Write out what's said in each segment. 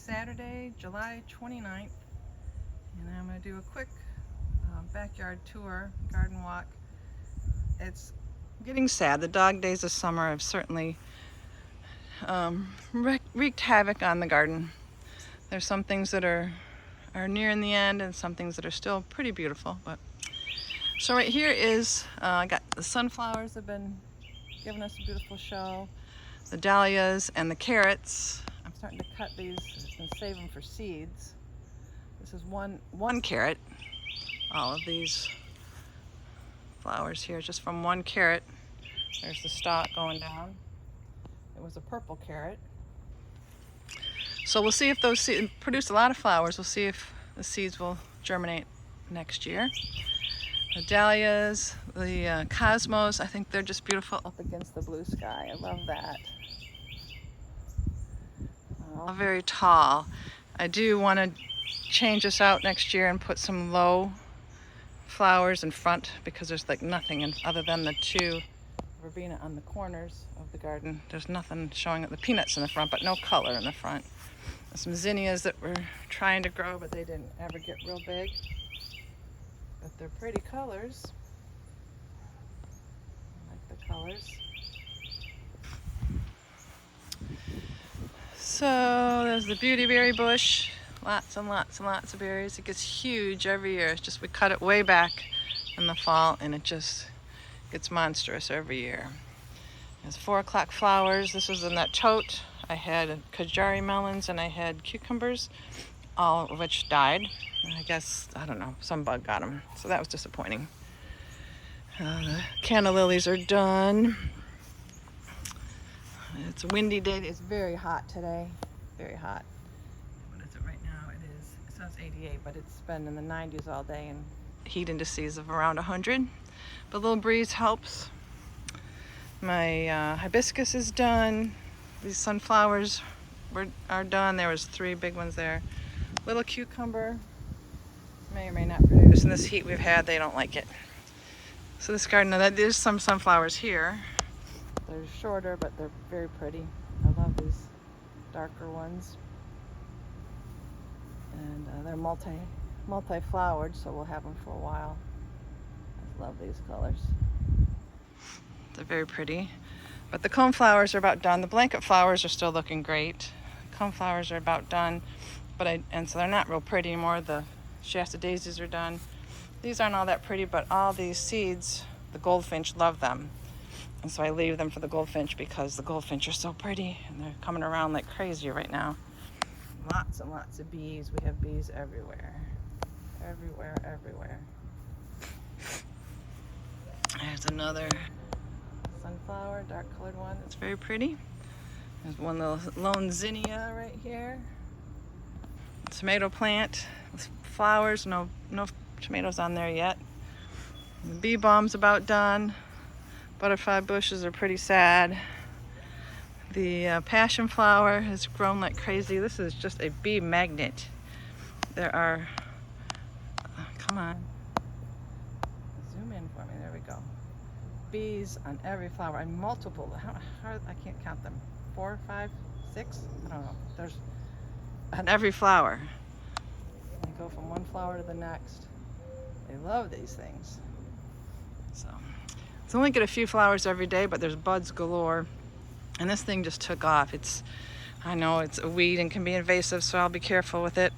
Saturday, July 29th, and I'm going to do a quick backyard tour, garden walk. It's getting sad. The dog days of summer have certainly wreaked havoc on the garden. There's some things that are nearing the end and some things that are still pretty beautiful. But so right here is, I got the sunflowers have been giving us a beautiful show, the dahlias and the carrots. I'm starting to cut these and save them for seeds. This is one carrot. All of these flowers here just from one carrot. There's the stalk going down. It was a purple carrot. So we'll see if those seeds produce a lot of flowers. We'll see if the seeds will germinate next year. The dahlias, the cosmos, I think they're just beautiful up against the blue sky. I love that. All very tall. I do want to change this out next year and put some low flowers in front because there's like nothing other than the two verbena on the corners of the garden. There's nothing showing the peanuts in the front, but no color in the front. There's some zinnias that we're trying to grow, but they didn't ever get real big. But they're pretty colors. I like the colors. So there's the beautyberry bush. Lots and lots and lots of berries. It gets huge every year. It's just we cut it way back in the fall and it just gets monstrous every year. There's 4 o'clock flowers. This was in that tote. I had Kajari melons and I had cucumbers, all of which died. I guess, I don't know, some bug got them. So that was disappointing. The canna lilies are done. It's a windy day. It's very hot today. Very hot. What is it right now? It says 88, but it's been in the 90s all day and heat indices of around 100. But a little breeze helps. My hibiscus is done. These sunflowers are done. There was 3 big ones there. Little cucumber may or may not produce. In this heat we've had, they don't like it. So this garden, there's some sunflowers here. They're shorter, but they're very pretty. I love these darker ones. And they're multi-flowered, so we'll have them for a while. I love these colors. They're very pretty. But the cone flowers are about done. The blanket flowers are still looking great. The cone flowers are about done, and so they're not real pretty anymore. The Shasta daisies are done. These aren't all that pretty, but all these seeds, the goldfinch love them. And so I leave them for the goldfinch because the goldfinch are so pretty and they're coming around like crazy right now. Lots and lots of bees. We have bees everywhere. Everywhere, everywhere. There's another sunflower, dark colored one. That's very pretty. There's one little lone zinnia right here. Tomato plant with flowers, no tomatoes on there yet. And the bee balm's about done. Butterfly bushes are pretty sad. The passion flower has grown like crazy. This is just a bee magnet. There are, come on, zoom in for me, there we go. Bees on every flower, and multiple, I can't count them. 4, 5, 6, I don't know. There's on every flower. They go from one flower to the next. They love these things. So. It's only get a few flowers every day, but there's buds galore. And this thing just took off. I know it's a weed and can be invasive, so I'll be careful with it.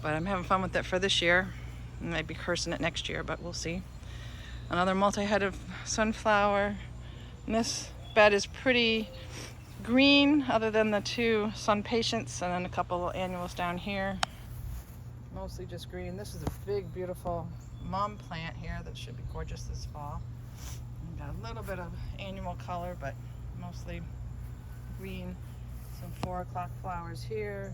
But I'm having fun with it for this year. I might be cursing it next year, but we'll see. Another multi-headed sunflower. And this bed is pretty green, other than the 2 sun patients and then a couple of annuals down here. Mostly just green. This is a big, beautiful mum plant here that should be gorgeous this fall. Got a little bit of annual color, but mostly green. Some 4 o'clock flowers here.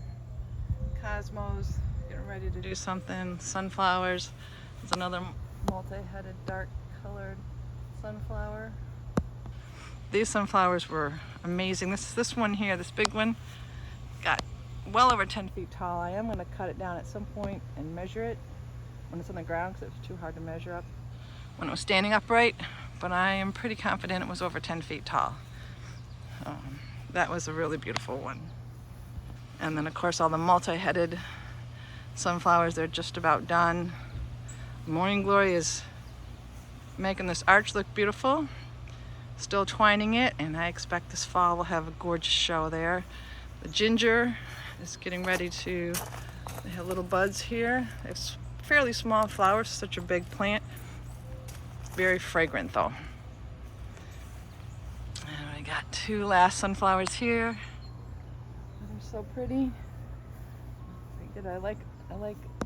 Cosmos, getting ready to do something. Sunflowers. There's another multi-headed, dark colored sunflower. These sunflowers were amazing. This one here, this big one, got well over 10 feet tall. I am going to cut it down at some point and measure it when it's on the ground because it's too hard to measure up when it was standing upright. But I am pretty confident it was over 10 feet tall. That was a really beautiful one. And then of course all the multi-headed sunflowers, they're just about done. Morning Glory is making this arch look beautiful. Still twining it, and I expect this fall we'll have a gorgeous show there. The ginger is getting ready to, they have little buds here. It's fairly small flowers, such a big plant. Very fragrant though. And we got two last sunflowers here. They're so pretty. I like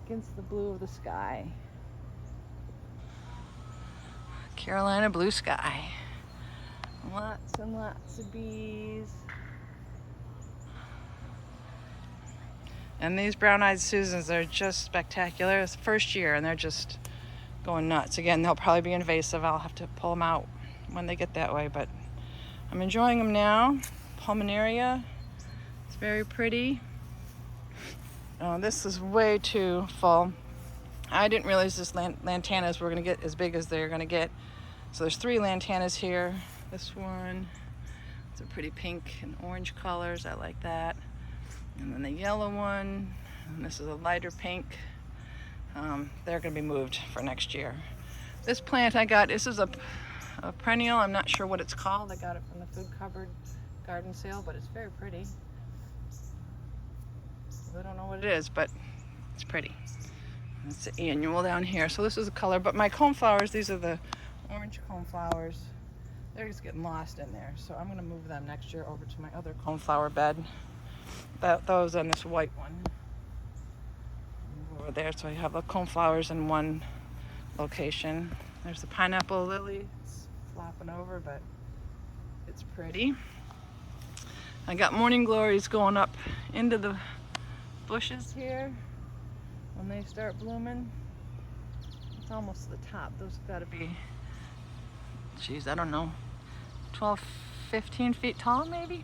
against the blue of the sky. Carolina blue sky. Lots and lots of bees. And these brown-eyed Susans are just spectacular. It's the first year and they're just going nuts. Again, they'll probably be invasive. I'll have to pull them out when they get that way, but I'm enjoying them now. Pulmonaria, it's very pretty. Oh, this is way too full. I didn't realize this lantanas were gonna get as big as they're gonna get. So there's 3 lantanas here. This one, it's a pretty pink and orange colors. I like that. And then the yellow one, and this is a lighter pink. They're gonna be moved for next year. This plant I got, this is a perennial. I'm not sure what it's called. I got it from the food cupboard garden sale, but it's very pretty. I don't know what it is, but it's pretty. It's the annual down here. So this is the color, but my coneflowers, these are the orange coneflowers. They're just getting lost in there. So I'm gonna move them next year over to my other coneflower bed. Those and this white one. Move over there, so I have the coneflowers in one location. There's the pineapple lily. It's flopping over, but it's pretty. I got morning glories going up into the bushes here. When they start blooming, it's almost to the top. Those have got to be, geez, I don't know, 12, 15 feet tall maybe.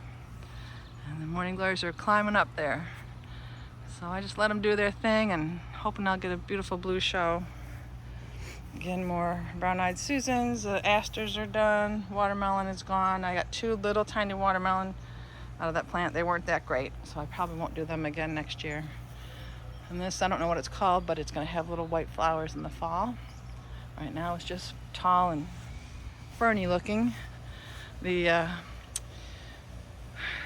And the morning glories are climbing up there. So I just let them do their thing and hoping I'll get a beautiful blue show. Again, more brown-eyed Susans. The asters are done. Watermelon is gone. I got 2 little tiny watermelon out of that plant. They weren't that great, so I probably won't do them again next year. And this, I don't know what it's called, but it's going to have little white flowers in the fall. Right now it's just tall and ferny looking. The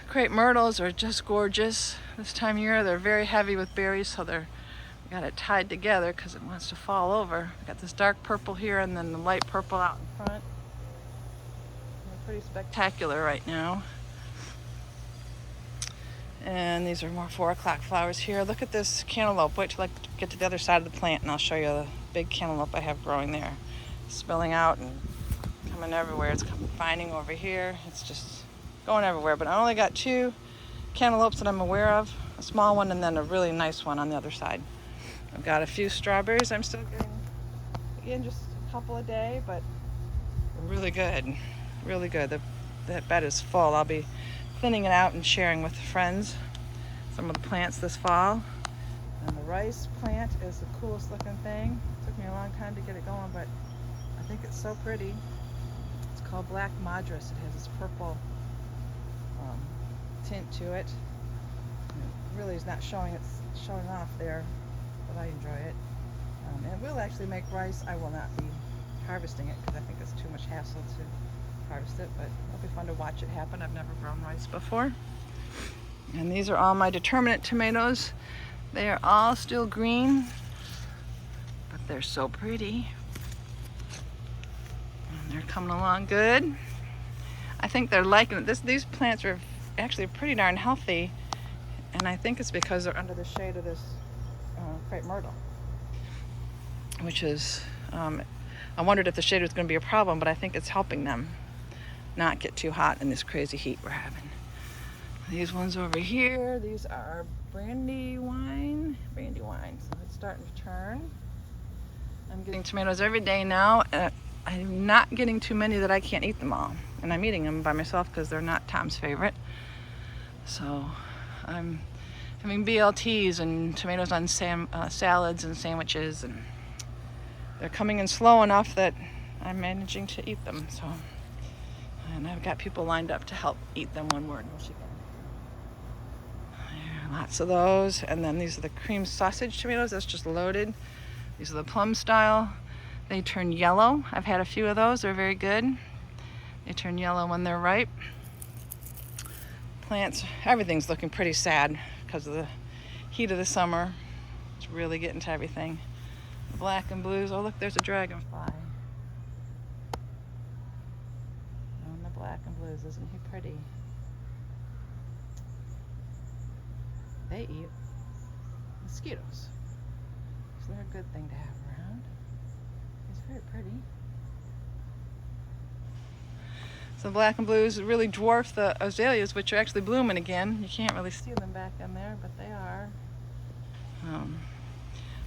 crepe myrtles are just gorgeous this time of year. They're very heavy with berries, so we got it tied together because it wants to fall over. We got this dark purple here and then the light purple out in front. They're pretty spectacular right now. And these are more 4 o'clock flowers here. Look at this cantaloupe. Wait till I get to the other side of the plant and I'll show you the big cantaloupe I have growing there. Spilling out and coming everywhere. It's confining over here. It's just going everywhere. But I only got 2 cantaloupes that I'm aware of. A small one and then a really nice one on the other side. I've got a few strawberries I'm still getting. Again, just a couple a day, but really good. Really good. That bed is full. I'll be thinning it out and sharing with friends some of the plants this fall. And the rice plant is the coolest looking thing. It took me a long time to get it going, but I think it's so pretty. It's called Black Madras. It has this purple tint to it. It really is not showing off there, but I enjoy it. It will actually make rice. I will not be harvesting it because I think it's too much hassle to harvest it, but it'll be fun to watch it happen. I've never grown rice before. And these are all my determinate tomatoes. They are all still green, but they're so pretty. And they're coming along good. I think they're liking it. These plants are actually pretty darn healthy, and I think it's because they're under the shade of this crepe myrtle, which is, I wondered if the shade was going to be a problem, but I think it's helping them not get too hot in this crazy heat we're having. These ones over here, these are brandywine, so it's starting to turn. I'm getting tomatoes every day now. I'm not getting too many that I can't eat them all, and I'm eating them by myself because they're not Tom's favorite. So I'm having BLTs and tomatoes on salads and sandwiches, and they're coming in slow enough that I'm managing to eat them. So, and I've got people lined up to help eat them when we're in Michigan. Lots of those. And then these are the cream sausage tomatoes. That's just loaded. These are the plum style. They turn yellow. I've had a few of those. They're very good. They turn yellow when they're ripe. Plants, everything's looking pretty sad because of the heat of the summer. It's really getting to everything. The black and blues. Oh, look, there's a dragonfly. And the black and blues, isn't he pretty? They eat mosquitoes. So they're a good thing to have around. It's very pretty. So the black and blues really dwarf the azaleas, which are actually blooming again. You can't really see them back in there, but they are.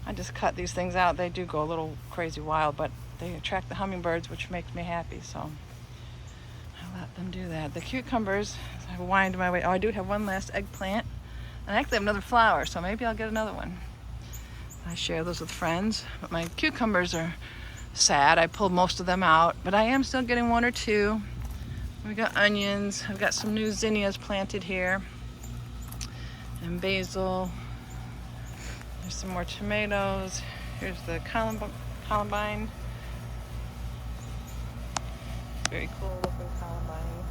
I just cut these things out. They do go a little crazy wild, but they attract the hummingbirds, which makes me happy, so I let them do that. The cucumbers, I wind my way. Oh, I do have one last eggplant. And I actually have another flower, so maybe I'll get another one. I share those with friends, but my cucumbers are sad. I pulled most of them out, but I am still getting one or two. We got onions. I've got some new zinnias planted here. And basil. There's some more tomatoes. Here's the columbine. Very cool looking columbine.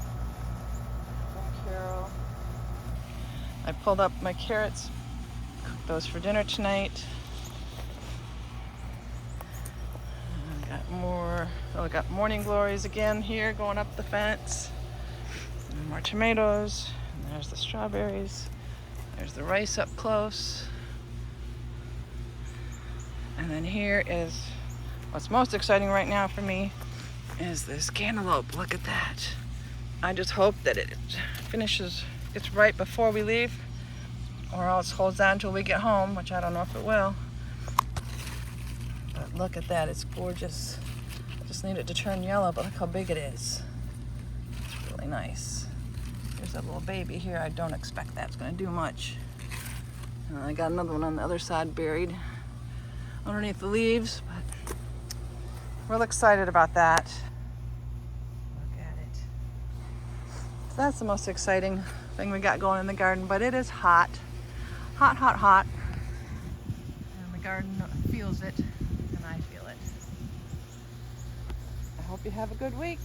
From Carol. I pulled up my carrots. Cooked those for dinner tonight. I got more. Oh, I got morning glories again here going up the fence. And more tomatoes. And there's the strawberries. There's the rice up close. And then here is what's most exciting right now for me is this cantaloupe. Look at that. I just hope that it finishes, gets ripe before we leave, or else holds on until we get home, which I don't know if it will. But look at that, it's gorgeous. I just need it to turn yellow, but look how big it is. It's really nice. There's that little baby here. I don't expect that's gonna do much. And I got another one on the other side buried underneath the leaves, but real excited about that. Look at it. So that's the most exciting thing we got going in the garden, but it is hot. Hot, hot, hot. And the garden feels it, and I feel it. I hope you have a good week.